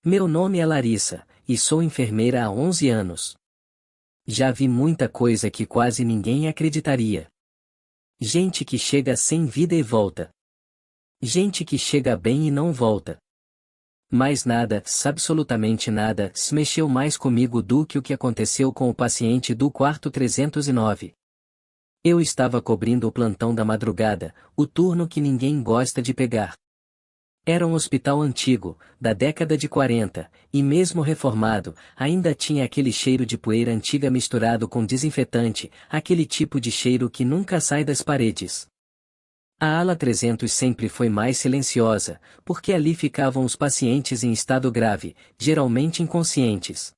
Meu nome é Larissa, e sou enfermeira há 11 anos. Já vi muita coisa que quase ninguém acreditaria. Gente que chega sem vida e volta. Gente que chega bem e não volta. Mas nada, absolutamente nada, se mexeu mais comigo do que o que aconteceu com o paciente do quarto 309. Eu estava cobrindo o plantão da madrugada, o turno que ninguém gosta de pegar. Era um hospital antigo, da década de 40, e mesmo reformado, ainda tinha aquele cheiro de poeira antiga misturado com desinfetante, aquele tipo de cheiro que nunca sai das paredes. A ala 300 sempre foi mais silenciosa, porque ali ficavam os pacientes em estado grave, geralmente inconscientes.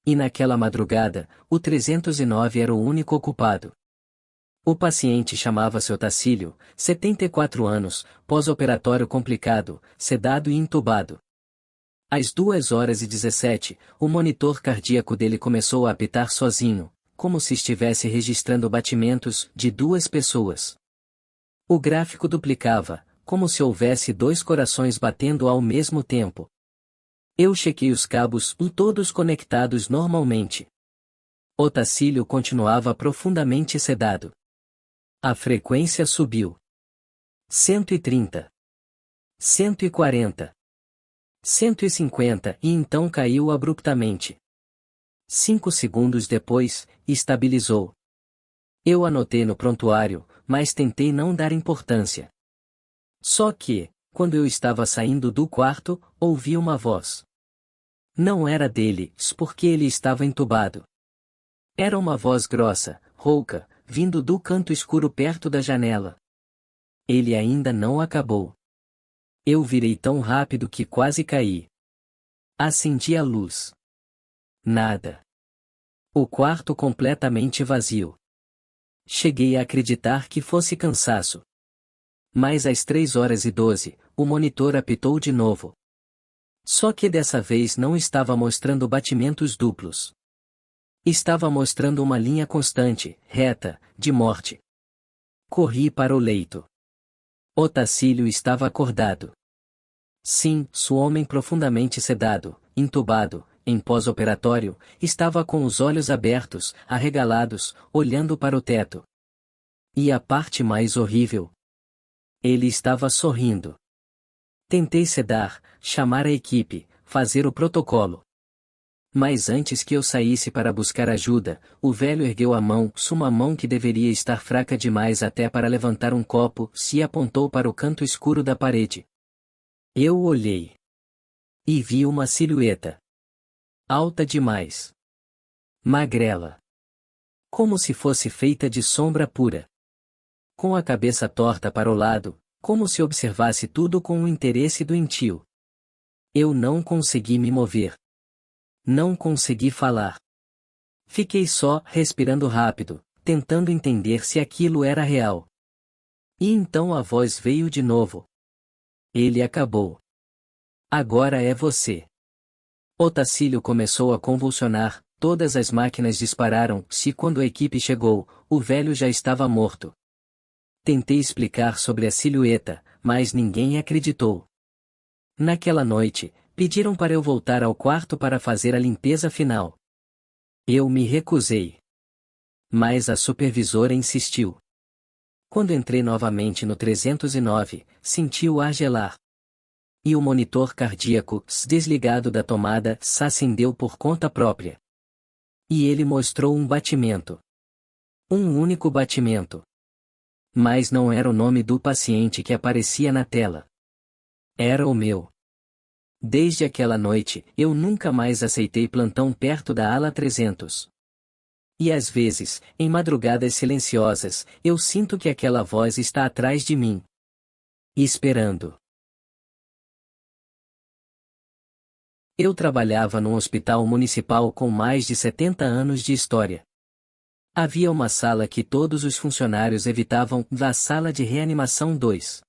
E naquela madrugada, o 309 era o único ocupado. O paciente chamava-se Otacílio, 74 anos, pós-operatório complicado, sedado e intubado. Às 2h17, o monitor cardíaco dele começou a apitar sozinho, como se estivesse registrando batimentos de 2 pessoas. O gráfico duplicava, como se houvesse 2 corações batendo ao mesmo tempo. Eu chequei os cabos, todos conectados normalmente. Otacílio continuava profundamente sedado. A frequência subiu. 130. 140. 150 e então caiu abruptamente. 5 segundos depois, estabilizou. Eu anotei no prontuário, mas tentei não dar importância. Só que, quando eu estava saindo do quarto, ouvi uma voz. Não era dele, porque ele estava entubado. Era uma voz grossa, rouca, vindo do canto escuro perto da janela. Ele ainda não acabou. Eu virei tão rápido que quase caí. Acendi a luz. Nada. O quarto completamente vazio. Cheguei a acreditar que fosse cansaço. Mas às 3h12, o monitor apitou de novo. Só que dessa vez não estava mostrando batimentos duplos. Estava mostrando uma linha constante, reta, de morte. Corri para o leito. Otacílio estava acordado. Sim, o homem profundamente sedado, intubado, em pós-operatório, estava com os olhos abertos, arregalados, olhando para o teto. E a parte mais horrível? Ele estava sorrindo. Tentei sedar, chamar a equipe, fazer o protocolo. Mas antes que eu saísse para buscar ajuda, o velho ergueu a mão, uma mão que deveria estar fraca demais até para levantar um copo, e apontou para o canto escuro da parede. Eu olhei. E vi uma silhueta. Alta demais. Magrela. Como se fosse feita de sombra pura. Com a cabeça torta para o lado, como se observasse tudo com o interesse doentio. Eu não consegui me mover. Não consegui falar. Fiquei só, respirando rápido, tentando entender se aquilo era real. E então a voz veio de novo. Ele acabou. Agora é você. Otacílio começou a convulsionar, todas as máquinas dispararam, e quando a equipe chegou, o velho já estava morto. Tentei explicar sobre a silhueta, mas ninguém acreditou. Naquela noite, pediram para eu voltar ao quarto para fazer a limpeza final. Eu me recusei. Mas a supervisora insistiu. Quando entrei novamente no 309, senti o ar gelar. E o monitor cardíaco, desligado da tomada, se acendeu por conta própria. E ele mostrou um batimento. Um único batimento. Mas não era o nome do paciente que aparecia na tela. Era o meu. Desde aquela noite, eu nunca mais aceitei plantão perto da ala 300. E às vezes, em madrugadas silenciosas, eu sinto que aquela voz está atrás de mim. Esperando. Eu trabalhava num hospital municipal com mais de 70 anos de história. Havia uma sala que todos os funcionários evitavam, a sala de reanimação 2.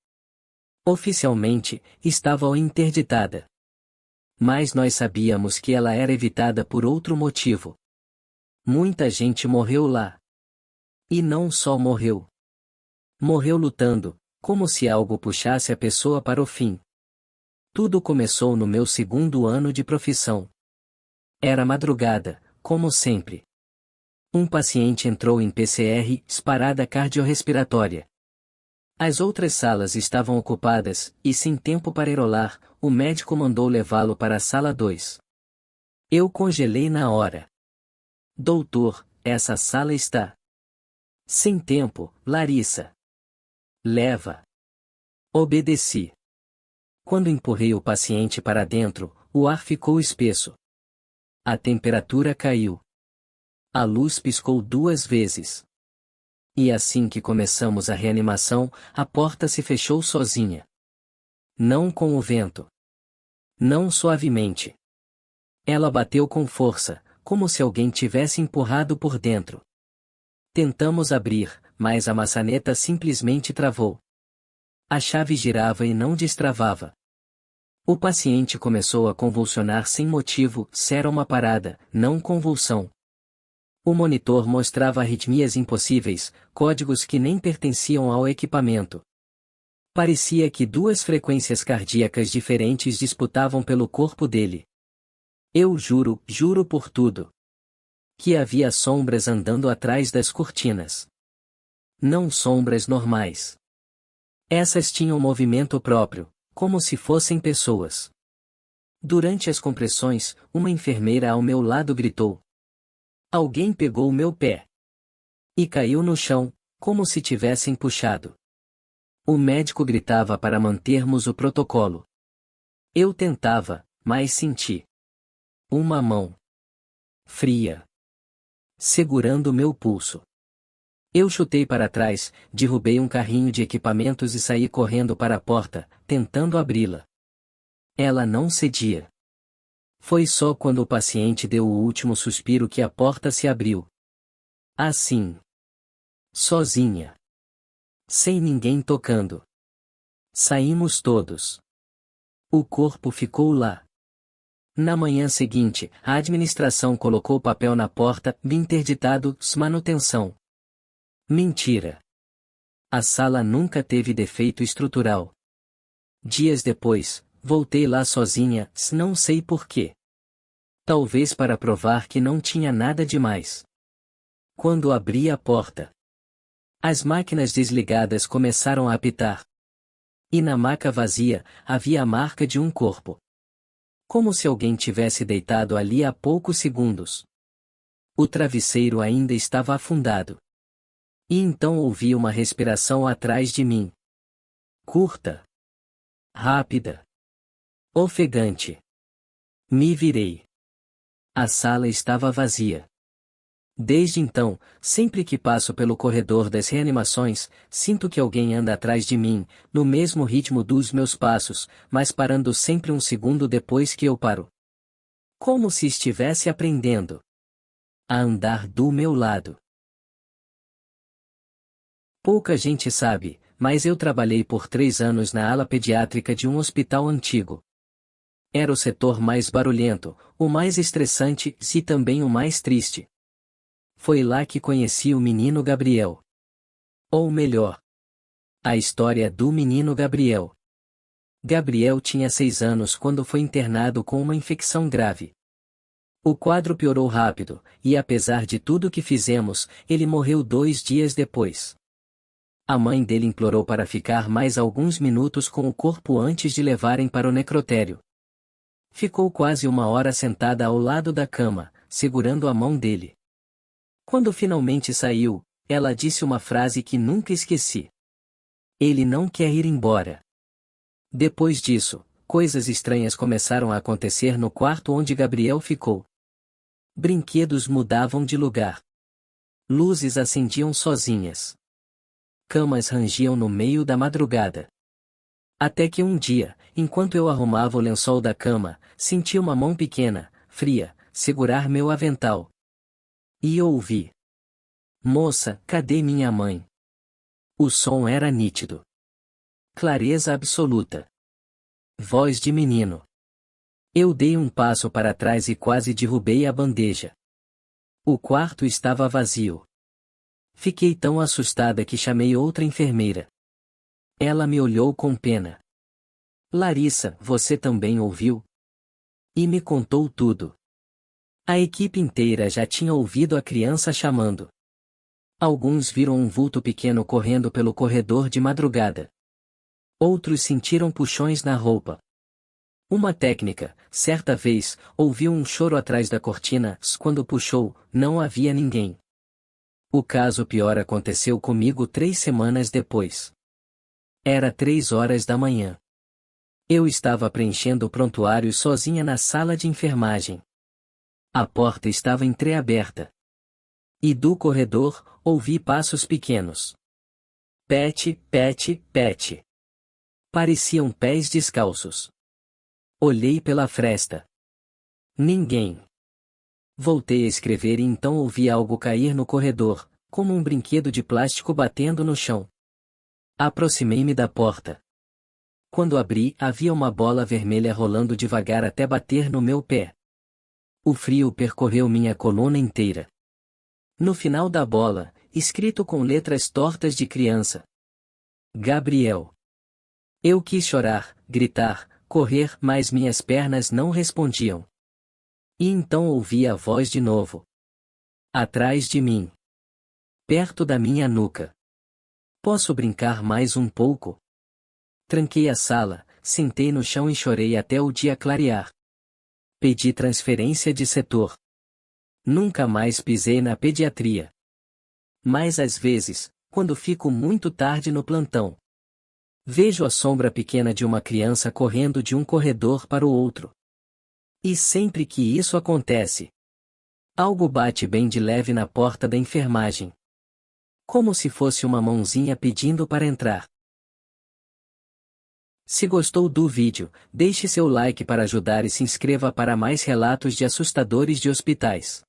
Oficialmente, estava interditada. Mas nós sabíamos que ela era evitada por outro motivo. Muita gente morreu lá. E não só morreu. Morreu lutando, como se algo puxasse a pessoa para o fim. Tudo começou no meu segundo ano de profissão. Era madrugada, como sempre. Um paciente entrou em PCR, parada cardiorrespiratória. As outras salas estavam ocupadas, e sem tempo para enrolar, o médico mandou levá-lo para a sala 2. Eu congelei na hora. Doutor, essa sala está sem tempo, Larissa. Leva. Obedeci. Quando empurrei o paciente para dentro, o ar ficou espesso. A temperatura caiu. A luz piscou 2 vezes. E assim que começamos a reanimação, a porta se fechou sozinha. Não com o vento. Não suavemente. Ela bateu com força, como se alguém tivesse empurrado por dentro. Tentamos abrir, mas a maçaneta simplesmente travou. A chave girava e não destravava. O paciente começou a convulsionar sem motivo, era uma parada, não convulsão. O monitor mostrava arritmias impossíveis, códigos que nem pertenciam ao equipamento. Parecia que 2 frequências cardíacas diferentes disputavam pelo corpo dele. Eu juro por tudo, que havia sombras andando atrás das cortinas. Não sombras normais. Essas tinham movimento próprio, como se fossem pessoas. Durante as compressões, uma enfermeira ao meu lado gritou. Alguém pegou o meu pé. E caiu no chão, como se tivessem puxado. O médico gritava para mantermos o protocolo. Eu tentava, mas senti uma mão fria segurando meu pulso. Eu chutei para trás, derrubei um carrinho de equipamentos e saí correndo para a porta, tentando abri-la. Ela não cedia. Foi só quando o paciente deu o último suspiro que a porta se abriu. Assim. Sozinha. Sem ninguém tocando. Saímos todos. O corpo ficou lá. Na manhã seguinte, a administração colocou papel na porta, interditado, manutenção. Mentira. A sala nunca teve defeito estrutural. Dias depois, voltei lá sozinha, não sei porquê. Talvez para provar que não tinha nada demais. Quando abri a porta, as máquinas desligadas começaram a apitar. E na maca vazia, havia a marca de um corpo. Como se alguém tivesse deitado ali há poucos segundos. O travesseiro ainda estava afundado. E então ouvi uma respiração atrás de mim. Curta. Rápida. Ofegante. Me virei. A sala estava vazia. Desde então, sempre que passo pelo corredor das reanimações, sinto que alguém anda atrás de mim, no mesmo ritmo dos meus passos, mas parando sempre um segundo depois que eu paro. Como se estivesse aprendendo a andar do meu lado. Pouca gente sabe, mas eu trabalhei por 3 anos na ala pediátrica de um hospital antigo. Era o setor mais barulhento, o mais estressante e também o mais triste. Foi lá que conheci o menino Gabriel. Ou melhor, a história do menino Gabriel. Gabriel tinha 6 anos quando foi internado com uma infecção grave. O quadro piorou rápido, e apesar de tudo que fizemos, ele morreu 2 dias depois. A mãe dele implorou para ficar mais alguns minutos com o corpo antes de levarem para o necrotério. Ficou quase 1 hora sentada ao lado da cama, segurando a mão dele. Quando finalmente saiu, ela disse uma frase que nunca esqueci. Ele não quer ir embora. Depois disso, coisas estranhas começaram a acontecer no quarto onde Gabriel ficou. Brinquedos mudavam de lugar. Luzes acendiam sozinhas. Camas rangiam no meio da madrugada. Até que um dia, enquanto eu arrumava o lençol da cama, senti uma mão pequena, fria, segurar meu avental. E ouvi. Moça, cadê minha mãe? O som era nítido. Clareza absoluta. Voz de menino. Eu dei um passo para trás e quase derrubei a bandeja. O quarto estava vazio. Fiquei tão assustada que chamei outra enfermeira. Ela me olhou com pena. Larissa, você também ouviu? E me contou tudo. A equipe inteira já tinha ouvido a criança chamando. Alguns viram um vulto pequeno correndo pelo corredor de madrugada. Outros sentiram puxões na roupa. Uma técnica, certa vez, ouviu um choro atrás da cortina, quando puxou, não havia ninguém. O caso pior aconteceu comigo 3 semanas depois. Era 3 horas da manhã. Eu estava preenchendo o prontuário sozinha na sala de enfermagem. A porta estava entreaberta. E do corredor, ouvi passos pequenos. Pet, pet, pet. Pareciam pés descalços. Olhei pela fresta. Ninguém. Voltei a escrever e então ouvi algo cair no corredor, como um brinquedo de plástico batendo no chão. Aproximei-me da porta. Quando abri, havia uma bola vermelha rolando devagar até bater no meu pé. O frio percorreu minha coluna inteira. No final da bola, escrito com letras tortas de criança: Gabriel. Eu quis chorar, gritar, correr, mas minhas pernas não respondiam. E então ouvi a voz de novo. Atrás de mim. Perto da minha nuca. Posso brincar mais um pouco? Tranquei a sala, sentei no chão e chorei até o dia clarear. Pedi transferência de setor. Nunca mais pisei na pediatria. Mas às vezes, quando fico muito tarde no plantão, vejo a sombra pequena de uma criança correndo de um corredor para o outro. E sempre que isso acontece, algo bate bem de leve na porta da enfermagem. Como se fosse uma mãozinha pedindo para entrar. Se gostou do vídeo, deixe seu like para ajudar e se inscreva para mais relatos de assustadores de hospitais.